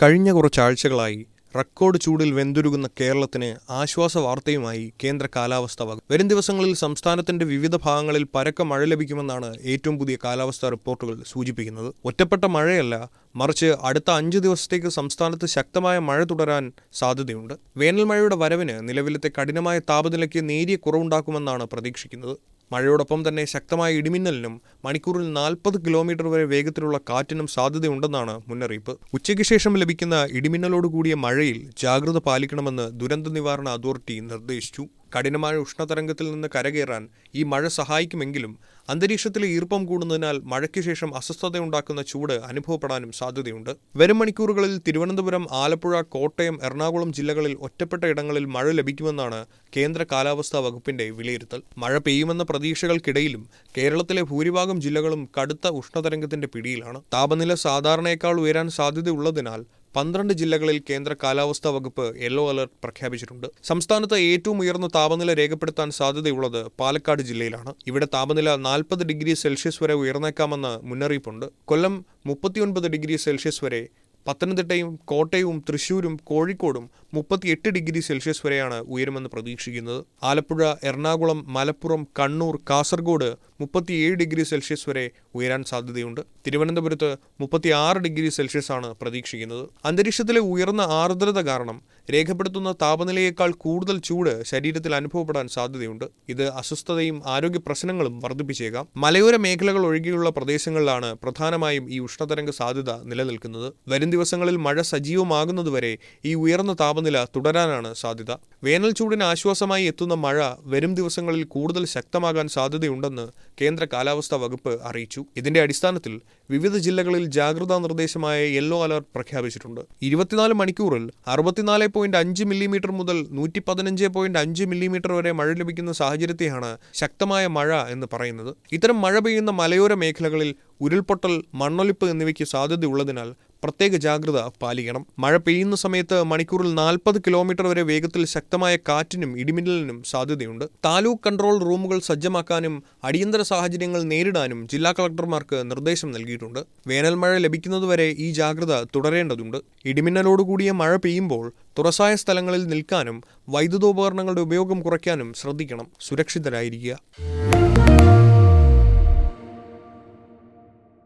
കഴിഞ്ഞ കുറച്ചാഴ്ചകളായി റെക്കോർഡ് ചൂടിൽ വെന്തുരുകുന്ന കേരളത്തിന് ആശ്വാസ വാർത്തയുമായി കേന്ദ്ര കാലാവസ്ഥാ വകുപ്പ്. വരും ദിവസങ്ങളിൽ സംസ്ഥാനത്തിന്റെ വിവിധ ഭാഗങ്ങളിൽ പരക്കെ മഴ ലഭിക്കുമെന്നാണ് ഏറ്റവും പുതിയ കാലാവസ്ഥാ റിപ്പോർട്ടുകൾ സൂചിപ്പിക്കുന്നത്. ഒറ്റപ്പെട്ട മഴയല്ല, മറിച്ച് അടുത്ത 5 ദിവസത്തേക്ക് സംസ്ഥാനത്ത് ശക്തമായ മഴ തുടരാൻ സാധ്യതയുണ്ട്. വേനൽ മഴയുടെ വരവിന് നിലവിലത്തെ കഠിനമായ താപനിലയ്ക്ക് നേരിയ കുറവുണ്ടാക്കുമെന്നാണ് പ്രതീക്ഷിക്കുന്നത്. മഴയോടൊപ്പം തന്നെ ശക്തമായ ഇടിമിന്നലിനും മണിക്കൂറിൽ 40 കിലോമീറ്റർ വരെ വേഗത്തിലുള്ള കാറ്റിനും സാധ്യതയുണ്ടെന്നാണ് മുന്നറിയിപ്പ്. ഉച്ചയ്ക്ക് ശേഷം ലഭിക്കുന്ന ഇടിമിന്നലോടുകൂടിയ മഴയിൽ ജാഗ്രത പാലിക്കണമെന്ന് ദുരന്ത നിവാരണ അതോറിറ്റി നിർദ്ദേശിച്ചു. കഠിനമായ ഉഷ്ണതരംഗത്തിൽ നിന്ന് കരകയറാൻ ഈ മഴ സഹായിക്കുമെങ്കിലും അന്തരീക്ഷത്തിലെ ഈർപ്പം കൂടുന്നതിനാൽ മഴയ്ക്ക് ശേഷം അസ്വസ്ഥതയുണ്ടാക്കുന്ന ചൂട് അനുഭവപ്പെടാനും സാധ്യതയുണ്ട്. വരും മണിക്കൂറുകളിൽ തിരുവനന്തപുരം, ആലപ്പുഴ, കോട്ടയം, എറണാകുളം ജില്ലകളിൽ ഒറ്റപ്പെട്ട ഇടങ്ങളിൽ മഴ ലഭിക്കുമെന്നാണ് കേന്ദ്ര കാലാവസ്ഥാ വകുപ്പിന്റെ വിലയിരുത്തൽ. മഴ പെയ്യുമെന്ന പ്രതീക്ഷകൾക്കിടയിലും കേരളത്തിലെ ഭൂരിഭാഗം ജില്ലകളും കടുത്ത ഉഷ്ണതരംഗത്തിന്റെ പിടിയിലാണ്. താപനില സാധാരണയേക്കാൾ ഉയരാൻ സാധ്യതയുള്ളതിനാൽ 12 ജില്ലകളിൽ കേന്ദ്ര കാലാവസ്ഥാ വകുപ്പ് യെല്ലോ അലർട്ട് പ്രഖ്യാപിച്ചിട്ടുണ്ട്. സംസ്ഥാനത്ത് ഏറ്റവും ഉയർന്ന താപനില രേഖപ്പെടുത്താൻ സാധ്യതയുള്ളത് പാലക്കാട് ജില്ലയിലാണ്. ഇവിടെ താപനില 40 ഡിഗ്രി സെൽഷ്യസ് വരെ ഉയർന്നേക്കാമെന്ന് മുന്നറിയിപ്പുണ്ട്. കൊല്ലം 39 ഡിഗ്രി സെൽഷ്യസ് വരെ, പത്തനംതിട്ടയും കോട്ടയവും തൃശൂരും കോഴിക്കോടും 38 ഡിഗ്രി സെൽഷ്യസ് വരെയാണ് ഉയരുമെന്ന് പ്രതീക്ഷിക്കുന്നത്. ആലപ്പുഴ, എറണാകുളം, മലപ്പുറം, കണ്ണൂർ, കാസർഗോഡ് 37 ഡിഗ്രി സെൽഷ്യസ് വരെ ഉയരാൻ സാധ്യതയുണ്ട്. തിരുവനന്തപുരത്ത് 36 ഡിഗ്രി സെൽഷ്യസ് ആണ് പ്രതീക്ഷിക്കുന്നത്. അന്തരീക്ഷത്തിലെ ഉയർന്ന ആർദ്രത കാരണം രേഖപ്പെടുത്തുന്ന താപനിലയേക്കാൾ കൂടുതൽ ചൂട് ശരീരത്തിൽ അനുഭവപ്പെടാൻ സാധ്യതയുണ്ട്. ഇത് അസ്വസ്ഥതയും ആരോഗ്യ പ്രശ്നങ്ങളും വർദ്ധിപ്പിച്ചേക്കാം. മലയോര മേഖലകൾ ഒഴികെയുള്ള പ്രദേശങ്ങളിലാണ് പ്രധാനമായും ഈ ഉഷ്ണതരംഗ സാധ്യത നിലനിൽക്കുന്നത്. വരും ദിവസങ്ങളിൽ മഴ സജീവമാകുന്നതുവരെ ഈ ഉയർന്ന താപനില തുടരാനാണ് സാധ്യത. വേനൽ ചൂടിന് ആശ്വാസമായി എത്തുന്ന മഴ വരും ദിവസങ്ങളിൽ കൂടുതൽ ശക്തമാകാൻ സാധ്യതയുണ്ടെന്ന് കേന്ദ്ര കാലാവസ്ഥാ വകുപ്പ് അറിയിച്ചു. ഇതിന്റെ അടിസ്ഥാനത്തിൽ വിവിധ ജില്ലകളിൽ ജാഗ്രതാ നിർദ്ദേശമായ യെല്ലോ അലർട്ട് പ്രഖ്യാപിച്ചിട്ടുണ്ട്. 24 മണിക്കൂറിൽ 64.5 മില്ലിമീറ്റർ മുതൽ 115.5 മില്ലിമീറ്റർ വരെ മഴ ലഭിക്കുന്ന സാഹചര്യത്തെയാണ് ശക്തമായ മഴ എന്ന് പറയുന്നത്. ഇത്തരം മഴ പെയ്യുന്ന മലയോര മേഖലകളിൽ ഉരുൾപൊട്ടൽ, മണ്ണൊലിപ്പ് എന്നിവയ്ക്ക് സാധ്യതയുള്ളതിനാൽ പ്രത്യേക ജാഗ്രത പാലിക്കണം. മഴ പെയ്യുന്ന സമയത്ത് മണിക്കൂറിൽ 40 കിലോമീറ്റർ വരെ വേഗത്തിൽ ശക്തമായ കാറ്റിനും ഇടിമിന്നലിനും സാധ്യതയുണ്ട്. താലൂക്ക് കൺട്രോൾ റൂമുകൾ സജ്ജമാക്കാനും അടിയന്തര സാഹചര്യങ്ങൾ നേരിടാനും ജില്ലാ കളക്ടർമാർക്ക് നിർദ്ദേശം നൽകിയിട്ടുണ്ട്. വേനൽ മഴ ലഭിക്കുന്നതുവരെ ഈ ജാഗ്രത തുടരേണ്ടതുണ്ട്. ഇടിമിന്നലോടുകൂടിയ മഴ പെയ്യുമ്പോൾ തുറസായ സ്ഥലങ്ങളിൽ നിൽക്കാനും വൈദ്യുതോപകരണങ്ങളുടെ ഉപയോഗം കുറയ്ക്കാനും ശ്രദ്ധിക്കണം. സുരക്ഷിതരായിരിക്കുക.